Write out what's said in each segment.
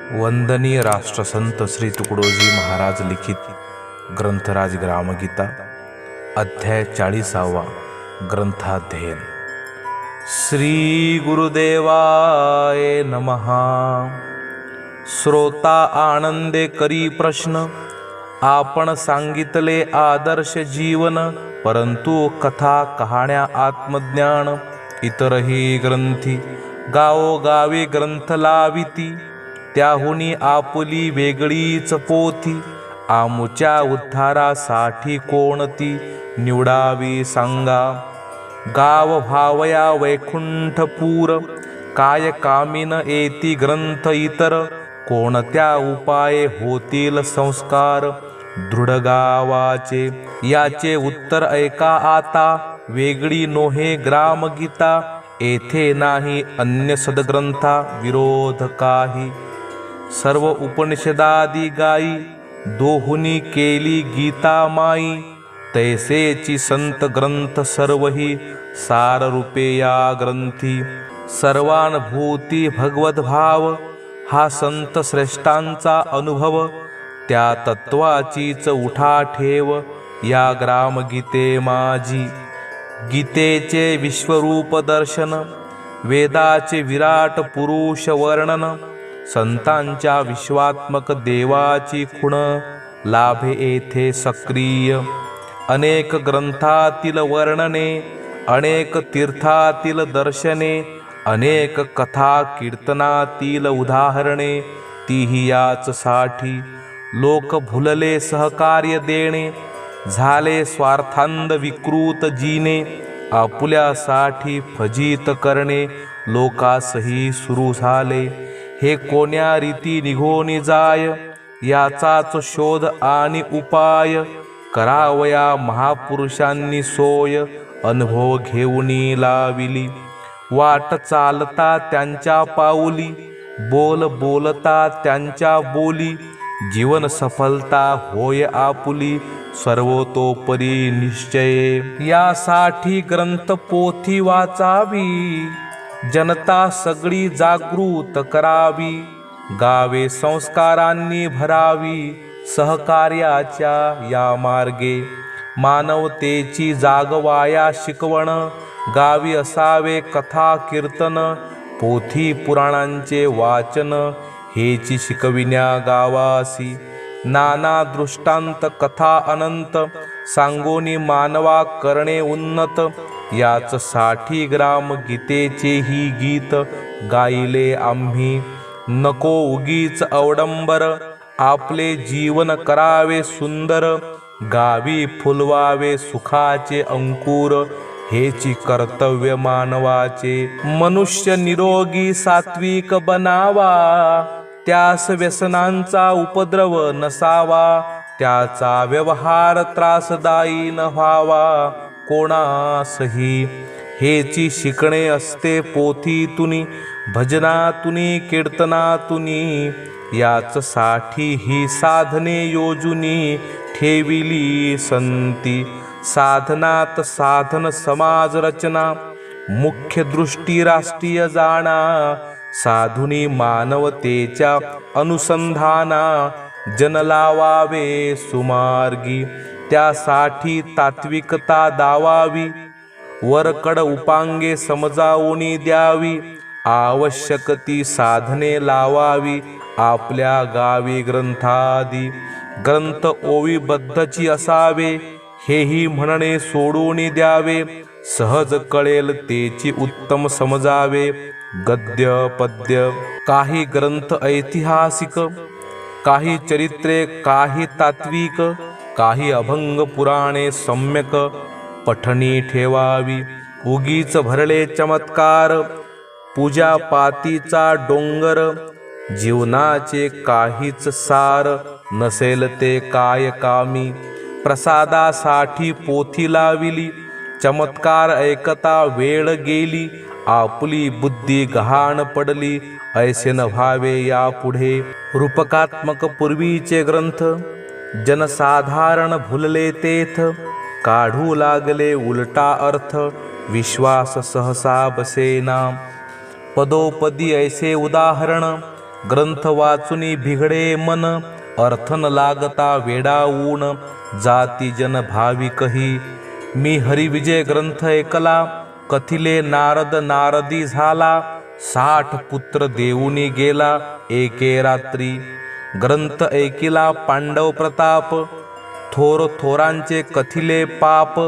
वंदनीय राष्ट्रसंत श्री तुकडोजी महाराज लिखित ग्रंथराज ग्रामगीता अध्याय 40वा ग्रंथाध्ययन। श्री गुरुदेवाय नमः। श्रोता आनंदे करी प्रश्न, आपण सांगितले आदर्श जीवन, परंतु कथा कहाण्या आत्मज्ञान इतरही ग्रंथी गावोगावी ग्रंथ लाविती, त्याहुनी आपली वेगळीच पोथी, आमुच्या उद्धारासाठी कोणती निवडावी सांगा। गाव व्हावया वैकुंठपूर, काय कामीन येती ग्रंथ इतर, कोणत्या उपाये होतील संस्कार दृढ गावाचे। याचे उत्तर ऐका आता, वेगळी नोहे ग्रामगीता, येथे नाही अन्य सद्ग्रंथा विरोध काही। सर्व उपनिषदादी गाई, दोहुनी केली गीता माई, तैसेची संत ग्रंथ सर्वही सार रूपे या ग्रंथी। सर्वानुभूती भगवत भाव, हा संत श्रेष्ठांचा अनुभव, त्या तत्वाचीच उठा ठेव या ग्रामगीते माझी। गीतेचे विश्वरूप दर्शन, वेदाचे विराट पुरुष वर्णन, संतांच्या विश्वात्मक देवाची खुण लाभे येथे सक्रिय। अनेक ग्रंथातील वर्णने, अनेक तीर्थातील दर्शने, अनेक कथा कीर्तनातील उदाहरणे, तीही याच साठी। लोक भुलले सहकार्य देणे, झाले स्वार्थांध विकृत जीने, आपुल्यासाठी फजित करणे लोकासही सुरू झाले। हे कोण्या रीती निघोनी जाय, याचाच शोध आणि उपाय, करावया महापुरुषांनी सोय, अनुभव घेऊनी लाविली। वाट चालता त्यांच्या पाऊली, बोल बोलता त्यांच्या बोली, जीवन सफलता होय आपुली सर्वतोपरी निश्चये। यासाठी ग्रंथ पोथी वाचावी, जनता सगळी जागृत करावी, गावे संस्कारांनी भरावी सहकार्याच्या या मार्गे। मानवतेची जागवाया शिकवण, गावी असावे कथा कीर्तन, पोथी पुराणांचे वाचन, हेची शिकविण्या गावासी। नाना दृष्टांत कथा अनंत, सांगोनी मानवा करणे उन्नत, याच साठी ग्राम गीतेचे ही गीत गायले आम्ही। नको उगीच अवडंबर, आपले जीवन करावे सुंदर, गावी फुलवावे सुखाचे अंकुर, हेची कर्तव्य मानवाचे। मनुष्य निरोगी सात्विक बनावा, त्यास व्यसनांचा उपद्रव नसावा, त्याचा व्यवहार त्रासदायी न व्हावा कोणासही, हेची शिकणे असते पोथीतुनी, भजनातुनी कीर्तनातुनी। याच साठी ही साधने योजुनी ठेविली संती। साधनात साधन समाज रचना, मुख्य दृष्टी राष्ट्रीय जाणा, साधुनी मानवतेच्या अनुसंधाना, जन लावावे सुमार्गी, त्यासाठी तात्विकता दावावी, वरकड उपांगे समजावूनी द्यावी, आवश्यक ती साधने लावावी आपल्या गावी ग्रंथादी। ग्रंथ ओवीबद्धची असावे, हेही म्हणणे सोडून द्यावे, सहज कळेल तेची उत्तम समजावे गद्य पद्य। काही ग्रंथ ऐतिहासिक, काही चरित्रे, काही तात्विक, काही अभंग पुराणे सम्यक पठणी ठेवावी। उगीच भरले चमत्कार, पूजा पातीचा डोंगर, जीवनाचे काहीच सार नसेल ते काय कामी। प्रसादासाठी पोथी लाविली, चमत्कार ऐकता वेळ गेली, आपली बुद्धी गहाण पडली, ऐसे न व्हावे यापुढे। रूपकात्मक पूर्वीचे ग्रंथ, जनसाधारण भुलले तेथ, काढू लागले उलटा अर्थ, विश्वास सहसा बसेना। पदोपदी ऐसे उदाहरण, ग्रंथ वाचुनी भिगडे मन, अर्थ न लागता वेडावून, जाती जन भाविकही. मी हरिविजय ग्रंथ ऐकला, कथिले नारद नारदी झाला. 60 पुत्र देऊनी गेला एके रात्री. ग्रंथ ऐकिला पांडव प्रताप, थोर थोरांचे कथिले पाप.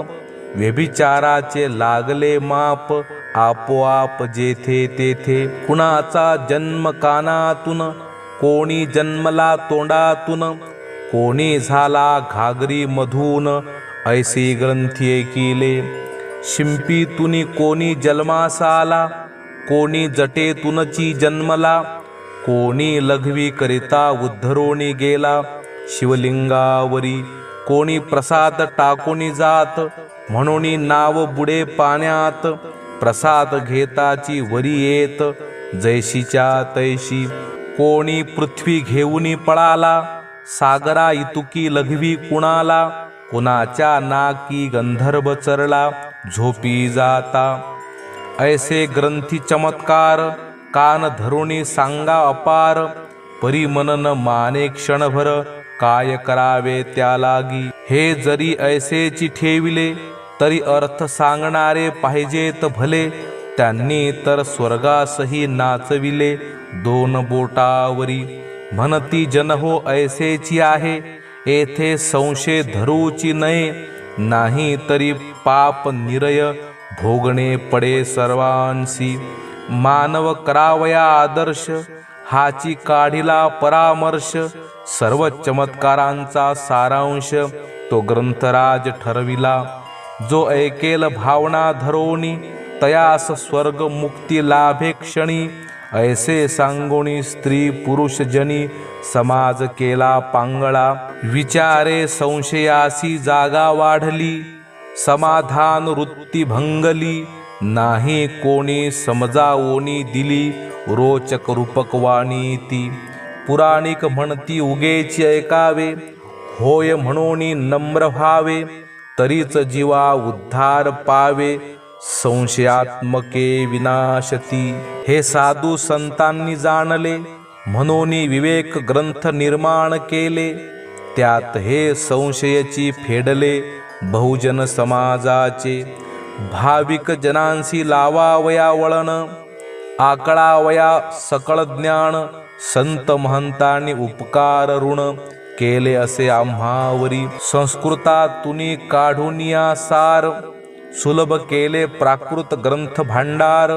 व्यभिचाराचे लागले माप, आपोआप जेथे तेथे. कुणाचा जन्म कानातून, कोणी जन्मला तोंडातून, कोणी झाला घागरी मधून, ऐसी ग्रंथी ऐकिले. शिंपीतुनी कोणी जन्मास आला, कोणी जटेतूनची जन्मला, कोणी लघवी करिता उद्धरोणी गेला शिवलिंगावरी. कोणी प्रसाद टाकोनी जात, म्हणून नाव बुडे पाण्यात. प्रसाद घेताची वरी येत, जैशीच्या तैशी. कोणी पृथ्वी घेऊनी पळाला, सागरा इतुकी लघवी कुणाला. कुणाच्या नाकी गंधर्व चरला, झोपी जाता. ऐसे ग्रंथी चमत्कार, कान धरुणी सांगा अपार. परिमनन माने क्षणभर, काय करावे त्या लागी. हे जरी ऐसेची ठेविले, तरी अर्थ सांगणारे पाहिजेत भले. त्यांनी तर स्वर्गासही नाचविले 2 बोटावरी. म्हणती जन हो ऐसेची आहे, येथे संशय धरूची नये. नाही तरी पाप निरय, भोगणे पडे सर्वांसी. मानव करावया आदर्श, हाची काढिला परामर्श. सर्व चमत्कारांचा सारांश, तो ग्रंथराज ठरविला. जो ऐकेल भावना धरोनी, तयास स्वर्ग मुक्ती लाभे क्षणी. ऐसे सांगोनी स्त्री पुरुष जनी, समाज केला पांगळा. विचारे संशयासी जागा वाढली, समाधान वृत्ती भंगली. नाही कोणी समजावोनी दिली, रोचक रूपक वाणी ती. पुराणिक म्हणती उगेची ऐकावे, होय म्हणोनी नम्र व्हावे. तरीच जीवा उद्धार पावे, संशयात्मके विनाशती. हे साधू संतांनी जाणले, म्हणोनी विवेक ग्रंथ निर्माण केले. त्यात हे संशयची फेडले, बहुजन समाजाचे. भाविक जनांसी लावावया वळण, आकळावया सकळ ज्ञान. संत महंतांनी उपकार ऋण, केले असे आम्हावरी. संस्कृतातुनी काढुनिया सार, सुलभ केले प्राकृत ग्रंथ भांडार.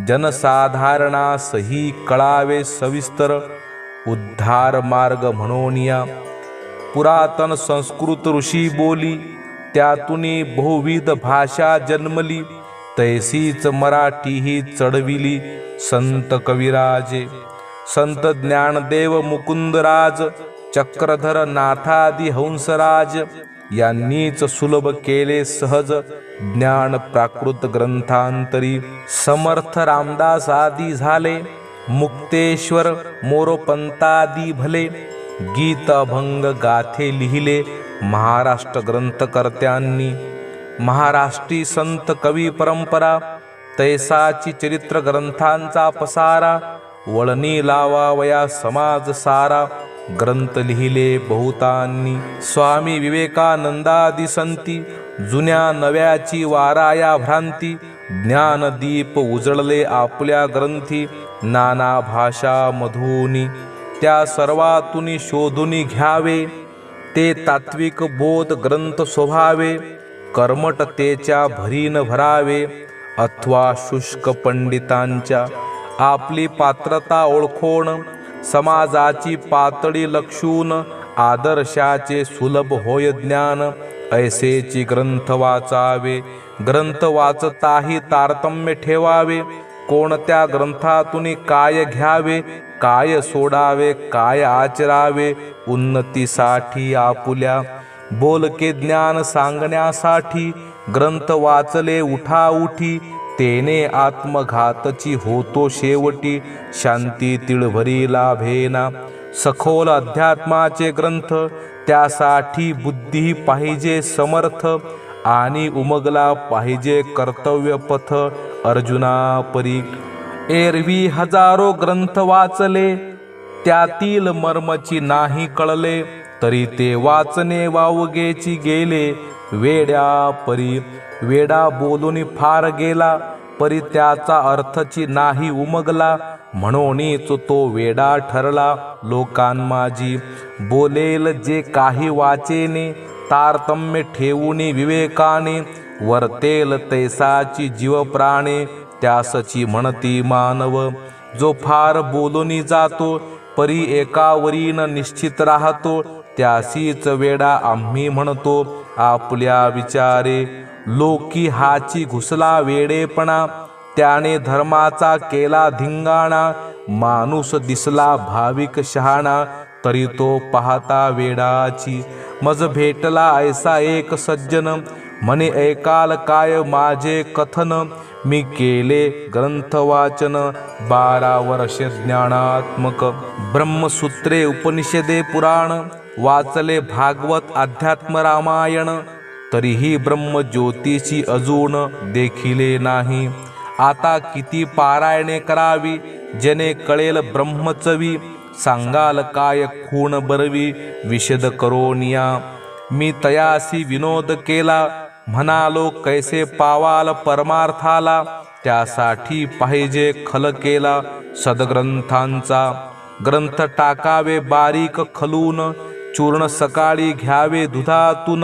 जनसाधारणासही कळावे सविस्तर, उद्धार मार्ग म्हणोनिया. पुरातन संस्कृत ऋषी बोली, त्यातुनी बहुविध भाषा जन्मली. तैसीच मराठीही चढविली संत कविराजे. संत ज्ञानदेव मुकुंदराज, चक्रधर नाथादी हंसराज. यांनीच सुलभ केले सहज ज्ञान प्राकृत ग्रंथांतरी. समर्थ रामदास आदी झाले, मुक्तेश्वर मोरोपंतादी भले. गीत अभंग गाथे लिहिले महाराष्ट्र ग्रंथकर्त्यांनी. महाराष्ट्री संत कवी परंपरा, तैसाची चरित्र ग्रंथांचा पसारा. वळणी लावावया समाज सारा, ग्रंथ लिहिले बहुतांनी. स्वामी विवेकानंदादी संती, जुन्या नव्याची वाराया भ्रांती. ज्ञानदीप उजळले आपल्या ग्रंथी, नाना भाषा मधुनी. त्या सर्वातुनी शोधुनी घ्यावे, ते तात्विक बोध ग्रंथ शोभावे. कर्मठतेच्या भरीन भरावे, अथवा शुष्क पंडितांच्या. आपली पात्रता ओळखोण, समाजाची पातळी लक्षून. आदर्शाचे सुलभ होय ज्ञान, ऐसेची ग्रंथ वाचावे. ग्रंथ वाचताही तारतम्य ठेवावे. कोणत्या ग्रंथातून काय घ्यावे, काय सोडावे, काय आचरावे. उन्नतीसाठी आपुल्या बोलके ज्ञान सांगण्यासाठी. ग्रंथ वाचले उठाउठी, तेने आत्मघातची होतो शेवटी. शांती तिळभरी लाभेना. सखोल अध्यात्माचे ग्रंथ, त्यासाठी बुद्धी पाहिजे समर्थ. आणि उमगला पाहिजे कर्तव्य पथ अर्जुना परी. एरवी हजारो ग्रंथ वाचले, त्यातील मर्मची नाही कळले, तरी ते वाचणे वावगेची गेले. वेड्या परी वेडा बोलून फार गेला, परी त्याचा अर्थची नाही उमगला. म्हणूनच तो वेडा ठरला लोकांमाजी. बोलेल जे काही वाचेने, तारतम्य ठेवून विवेकाने. वर्तेल तैसाची जीव प्राणे, त्यासची म्हणती मानव. जो फार बोलून जातो, परी एकावरीन निश्चित राहतो. त्यासीच वेडा आम्ही म्हणतो आपल्या विचारे. लोकी हाची घुसला वेडेपणा, त्याने धर्माचा केला धिंगाणा. माणूस दिसला भाविक शहाणा, तरी तो पाहता वेडाची. मज भेटला ऐसा एक सज्जन, म्हणे ऐकाल काय माझे कथन. मी केले ग्रंथ वाचन, 12 वर्ष ज्ञानात्मक. ब्रह्मसूत्रे उपनिषदे पुराण, वाचले भागवत अध्यात्म रामायण. तरीही ब्रह्मज्योतीची अजून देखिले नाही. आता किती पारायणे करावी, जने कळेल ब्रह्मचवी. सांगाल काय खूण बरवी, विशद करोनिया. मी तयासी विनोद केला, म्हणालो कैसे पावाल परमार्थाला. त्यासाठी पाहिजे खल केला सद्ग्रंथांचा. ग्रंथ टाकावे बारीक खलून, चूर्ण सकाळी घ्यावे दुधातून.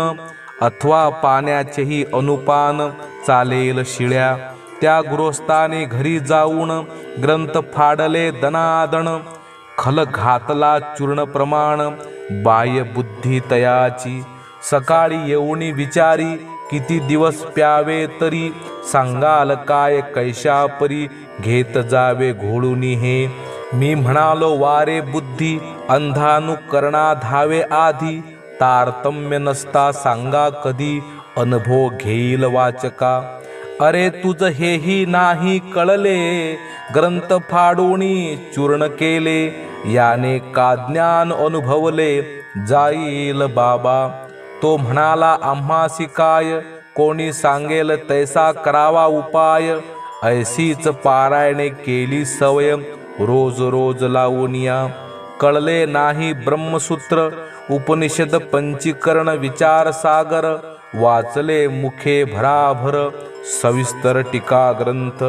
अथवा पाण्याचेही अनुपान, चालेल शिळ्या. त्या गृहस्थाने घरी जाऊन, ग्रंथ फाडले दनादण. खल घातला चूर्ण प्रमाण, बाह्य बुद्धी तयाची. सकाळी येऊन विचारी, किती दिवस प्यावे तरी. सांगाल काय कैशा परी, घेत जावे घोळून हे. मी म्हणालो वारे बुद्धी, अंधानुकरणा धावे आधी. तारतम्य नसता सांगा कधी, अनुभव घेईल वाचका. अरे तुझ हेही नाही कळले, ग्रंथ फाडूनी चूर्ण केले. याने का ज्ञान अनुभवले, जाईल बाबा. तो म्हणाला आम्हासी काय, कोणी सांगेल तैसा करावा उपाय. ऐसीच पारायणे केली सवय, रोज रोज लावूनिया. कळले नाही ब्रह्मसूत्र, उपनिषद पंचीकरण विचार सागर. वाचले मुखे भराभर, सविस्तर टीका ग्रंथ.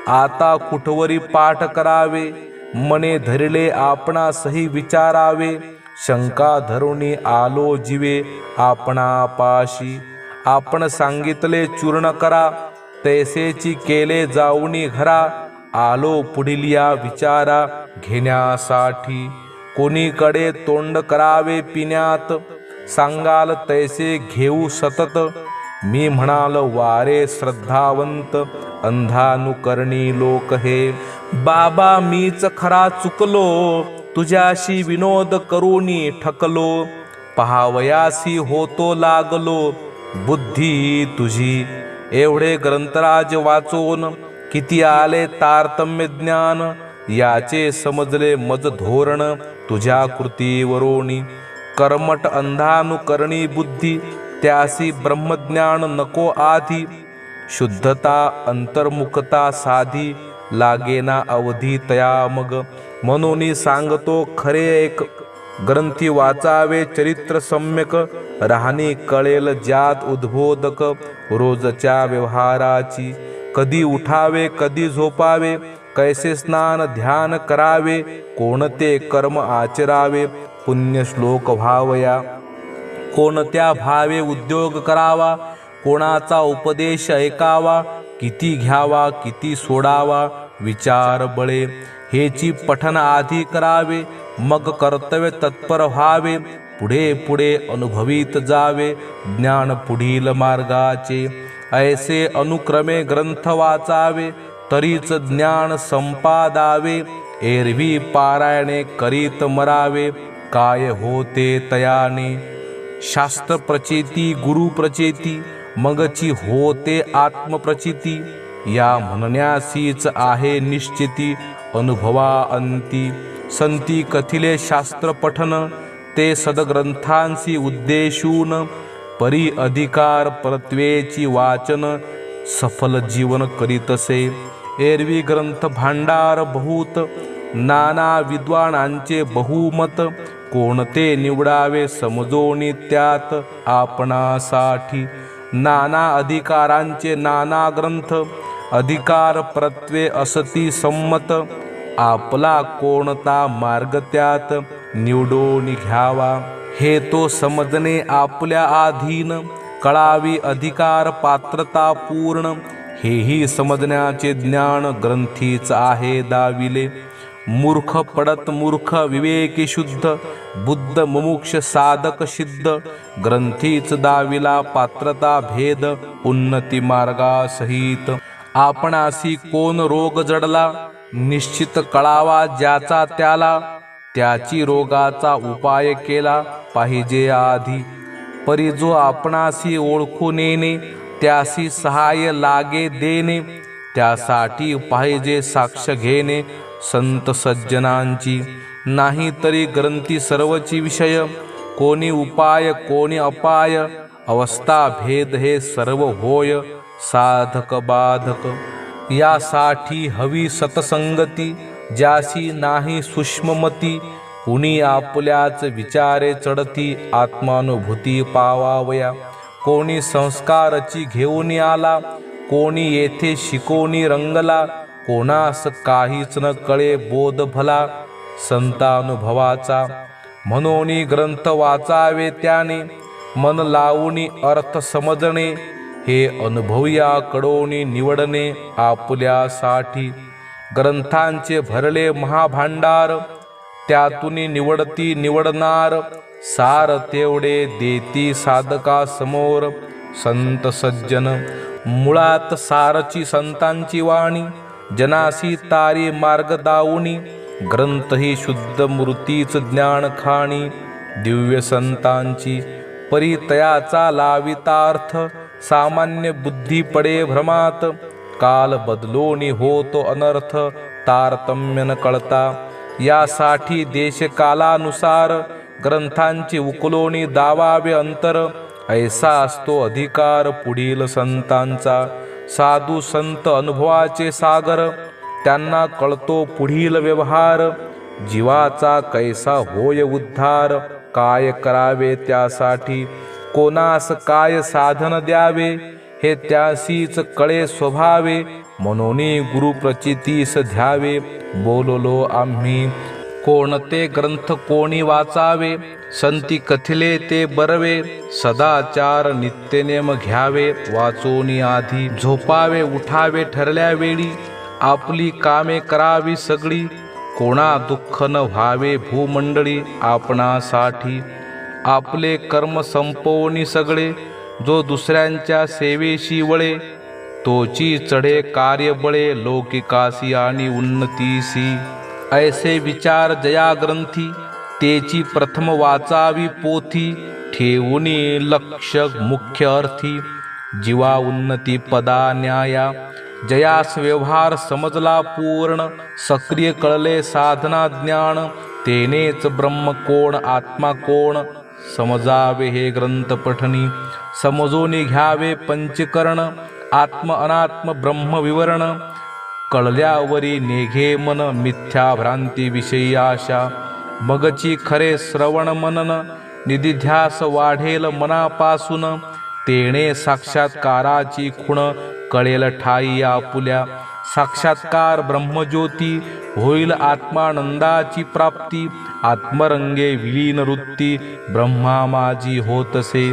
आता कुठवरी पाठ करावे, मने धरिले आपणासही विचारावे. शंका धरुणी आलो जीवे आपणापाशी. आपण सांगितले चूर्ण करा, तैसेची केले जाऊनी घरा. आलो पुढील या विचारा घेण्यासाठी. कोणीकडे तोंड करावे पिण्यात, सांगाल तैसे घेऊ सतत. मी म्हणालो वारे श्रद्धावंत, अंधानुकरणी लोक हे. बाबा मीच खरा चुकलो, तुझ्याशी विनोद करूनी ठकलो. पहावयासी होतो लागलो, बुद्धी तुझी. एवढे ग्रंथराज वाचून, किती आले तारतम्य ज्ञान. याचे समजले मज धोरण, तुझ्या कृतीवरोनी. कर्मट अंधानुकरणी बुद्धी, त्यासी ब्रह्मज्ञान नको आधी. शुद्धता अंतर्मुखता साधी, लागेना अवधी तया मग. म्हणून सांगतो खरे एक, ग्रंथी वाचावे चरित्र सम्यक. राहणी कळेल ज्यात उद्बोधक, रोजच्या व्यवहाराची. कधी उठावे कधी झोपावे, कैसे स्नान ध्यान करावे. कोणते कर्म आचरावे, पुण्य श्लोक व्हावया. कोणत्या भावे उद्योग करावा, कोणाचा उपदेश ऐकावा. किती घ्यावा किती सोडावा, विचार बळे. हेची पठन आधी करावे, मग कर्तव्य तत्पर व्हावे. पुढे पुढे अनुभवीत जावे, ज्ञान पुढील मार्गाचे. ऐसे अनुक्रमे ग्रंथ वाचावे, तरीच ज्ञान संपादावे. एरवी पारायणे करीत मरावे, काय होते तयाने. शास्त्र प्रचिती गुरु प्रचिती, मगची होते आत्मप्रचिती. या म्हणण्यासीच आहे निश्चिती, अनुभवा अंती. संती कथिले शास्त्र पठन, ते सद्ग्रंथांसी उद्देशून. परी अधिकार परत्वेची वाचन, सफल जीवन करीतसे. एरवी ग्रंथ भांडार बहुत, नाना विद्वानांचे बहुमत, कोणते निवडावे समजोनी त्यात आपणासाठी. नाना अधिकारांचे नाना ग्रंथ, अधिकार प्रत्वे असती संमत. आपला कोणता मार्ग त्यात निवडून घ्यावा, हे तो समजणे आपल्या अधीन. कळावी अधिकार पात्रता पूर्ण, हेही समजण्याचे ज्ञान ग्रंथीच आहे दाविले. मूर्ख पडत मूर्ख विवेकी शुद्ध, बुद्ध मुमुक्ष साधक सिद्ध. ग्रंथीच दाविला पात्रता भेद, उन्नती मार्गासहित. आपणासी कोण रोग जडला, निश्चित कळावा ज्याचा त्याला. त्याची रोगाचा उपाय केला पाहिजे आधी. परी जो आपणासी ओळखून येणे, त्यासी सहाय्य लागे देणे. त्यासाठी पाहिजे साक्ष घेणे संत सज्जनांची. नाही तरी ग्रंथी सर्वची विषय, कोणी उपाय कोणी अपाय. अवस्था भेद हे सर्व होय साधक बाधक. यासाठी हवी सतसंगती, ज्यासी नाही सूक्ष्ममती. कुणी आपल्याच विचारे चढती, आत्मानुभूती पावावया. कोणी संस्कारची घेऊन आला, कोणी येथे शिकोनी रंगला. कोणास काहीच न कळे बोध भला संतानुभवाचा. म्हणून ग्रंथ वाचावे त्याने, मन लावून अर्थ समजणे. हे अनुभवया कडोनी निवडणे आपल्यासाठी. ग्रंथांचे भरले महाभांडार, त्यातून निवडती निवडणार. सार तेवढे देती साधका समोर संत सज्जन. मुळात सारची संतांची वाणी, जनासी तारी मार्ग दावुनी. ग्रंथ ही शुद्ध मूर्तीच ज्ञान खाणी, दिव्य संतांची. परितयाचा लावितार्थ, सामान्य बुद्धी पडे भ्रमात. काल बदलोनी होतो अनर्थ, तारतम्य न कळता. यासाठी देशकालानुसार ग्रंथांची उकलोनी दावावे अंतर. ऐसा असतो अधिकार पुढील संतांचा. साधू संत अनुभवाचे सागर, त्यांना कळतो पुढील व्यवहार. जीवाचा कैसा होय उद्धार, काय करावे त्यासाठी. कोणास काय साधन द्यावे, हे त्यासीच कळे स्वभावे. म्हणून गुरुप्रचितीस ध्यावे, बोललो आम्ही. कोणते ग्रंथ कोणी वाचावे, संती कथिले ते बरवे. सदाचार नित्यनेम घ्यावे, वाचोनी आधी. झोपावे उठावे ठरल्या वेळी, आपली कामे करावी सगळी. कोणा दुःख न व्हावे भूमंडळी आपणासाठी. आपले कर्म संपवणी सगळे, जो दुसऱ्यांच्या सेवेशी वळे. तोची चढे कार्य बळे, लौकिकासी आणि उन्नतीसी. ऐसे विचार जया ग्रंथी, तेची प्रथम वाचावी पोथी. ठेवूनी लक्ष मुख्य अर्थी, जीवा उन्नती पदा न्याया. जयास व्यवहार समजला पूर्ण, सक्रिय कळले साधना ज्ञान. तेनेच ब्रह्म कोण आत्मा कोण, समजावे हे ग्रंथ पठणी. समजून घ्यावे पंचकरण, आत्म अनात्म ब्रह्म विवरण. कळल्यावरी नेघे मन, मिथ्या भ्रांती विषयी आशा. मगची खरे श्रवण मनन, निधिध्यास वाढेल मनापासून. तेणे साक्षात्काराची खुण, कळेल ठाई आपुल्या. साक्षात्कार ब्रह्मज्योती, होईल आत्मानंदाची प्राप्ती. आत्मरंगे विलीन वृत्ती, ब्रह्मा माझी होतसे.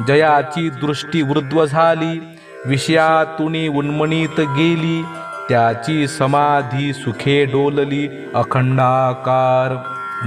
जयाची दृष्टी वृद्ध झाली, विषयातुनी उन्मनीत गेली. त्याची समाधी सुखे डोलली, अखंडाकार.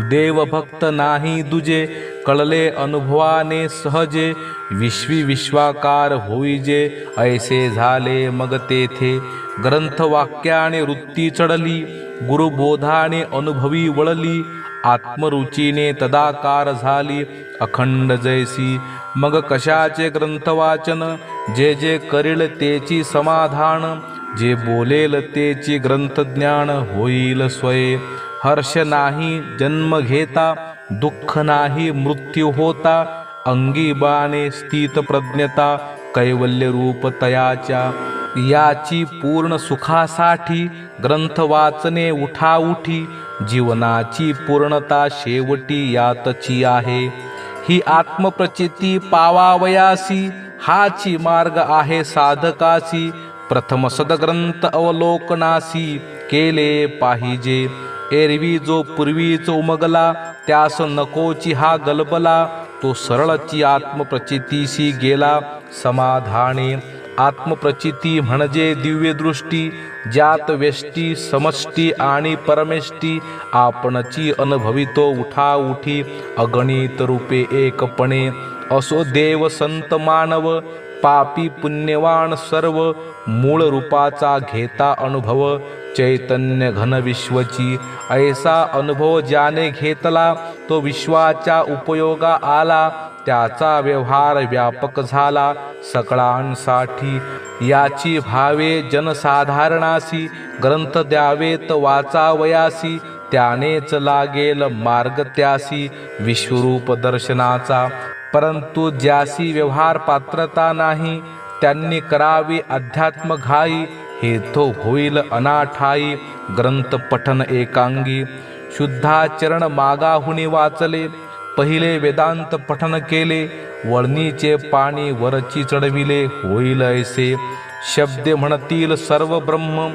देवभक्त नाही दुजे, कळले अनुभवाने सहजे. विश्वी विश्वाकार होईजे, ऐसे झाले मग तेथे. ग्रंथवाक्याने वृत्ती चढली, गुरुबोधाने अनुभवी वळली. आत्मरुचीने तदाकार झाली, अखंड जैसी. मग कशाचे ग्रंथवाचन, जे जे करील तेची समाधान. जे बोलेल तेची ग्रंथज्ञान, होईल स्वये. हर्ष नाही जन्म घेता, दुःख नाही मृत्यू होता. अंगी बाणे स्थित प्रज्ञता, कैवल्य रूप तयाच्या. याची पूर्ण सुखासाठी ग्रंथ वाचने उठाउठी. जीवनाची पूर्णता शेवटी यातची आहे. ही आत्मप्रचिती पावावयासी हाची मार्ग आहे साधकासी. प्रथम सदग्रंथ अवलोकनासी केले पाहिजे. एरवी जो पूर्वीच उमगला त्यास नकोची हा गलबला. तो सरळची आत्मप्रचितीशी गेला समाधाने. आत्मप्रचिती म्हणजे दिव्यदृष्टी, ज्यात व्यष्टी समष्टी आणि परमेष्टी आपणची अनुभवितो उठाउठी अगणित रूपे एकपणे. असो देव संत मानव पापी पुण्यवान सर्व, मूळ रूपाचा घेता अनुभव चैतन्य घन विश्वची. ऐसा अनुभव ज्याने घेतला तो विश्वाच्या उपयोगा आला. त्याचा व्यवहार व्यापक झाला सकळांसाठी. याची भावे जनसाधारणासी ग्रंथ द्यावेत वाचावयासी. त्यानेच लागेल मार्ग त्यासी विश्वरूप दर्शनाचा. परंतु ज्यासी व्यवहार पात्रता नाही त्यांनी करावी अध्यात्म घाई. हे तो होईल अनाठाई ग्रंथ पठन एकांगी. शुद्धाचरण मागाहुनी वाचले, पहिले वेदांत पठन केले. वळणीचे पाणी वरची चढविले होईल ऐसे. शब्दे म्हणतील सर्व ब्रह्म,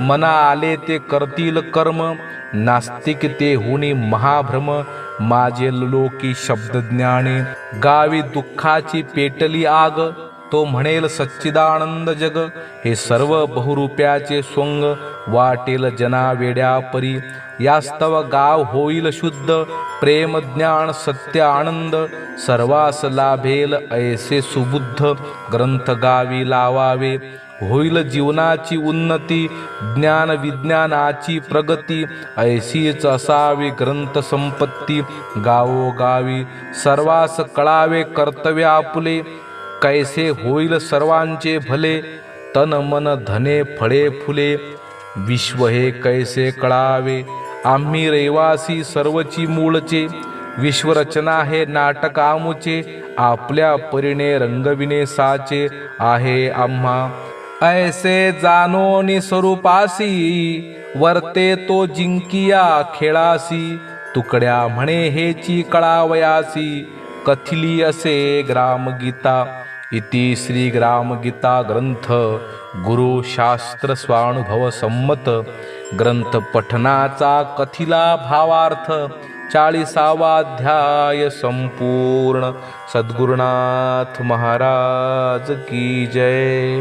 मना आले ते करतील कर्म. नास्तिक ते हुनी महाभ्रम, माझे लोकी शब्द ज्ञाने. गावी दुःखाची पेटली आग, तो म्हणेल सच्चिदानंद जग. हे सर्व बहुरूप्याचे सोंग, वाटेल जना वेड्या परी. यास्तव गाव होईल शुद्ध, प्रेम ज्ञान सत्य आनंद. सर्वास लाभेल ऐसे सुबुद्ध, ग्रंथ गावी लावावे. होईल जीवनाची उन्नती, ज्ञान विज्ञानाची प्रगती. ऐशीच असावी ग्रंथ संपत्ती गावोगावी. सर्वास कळावे कर्तव्य आपुले, कैसे होईल सर्वांचे भले. तन मन धने फळे फुले, विश्व हे कैसे कळावे. आम्ही रहिवासी सर्वची मूळचे, विश्वरचना हे नाटक आमुचे. आपल्या परीने रंगविणे साचे आहे आम्हा. ऐसे जाणोनी स्वरूपासी, वर्ते तो जिंकिया खेळासी. तुकड्या म्हणे हेची कळावयासी, कथिली असे ग्रामगीता. इति श्री ग्रामगीता ग्रंथ गुरु शास्त्र स्वानुभव संमत. ग्रंथ पठनाचा कथिला भावार्थ 40वा अध्याय संपूर्ण. सद्गुरुनाथ महाराज की जय.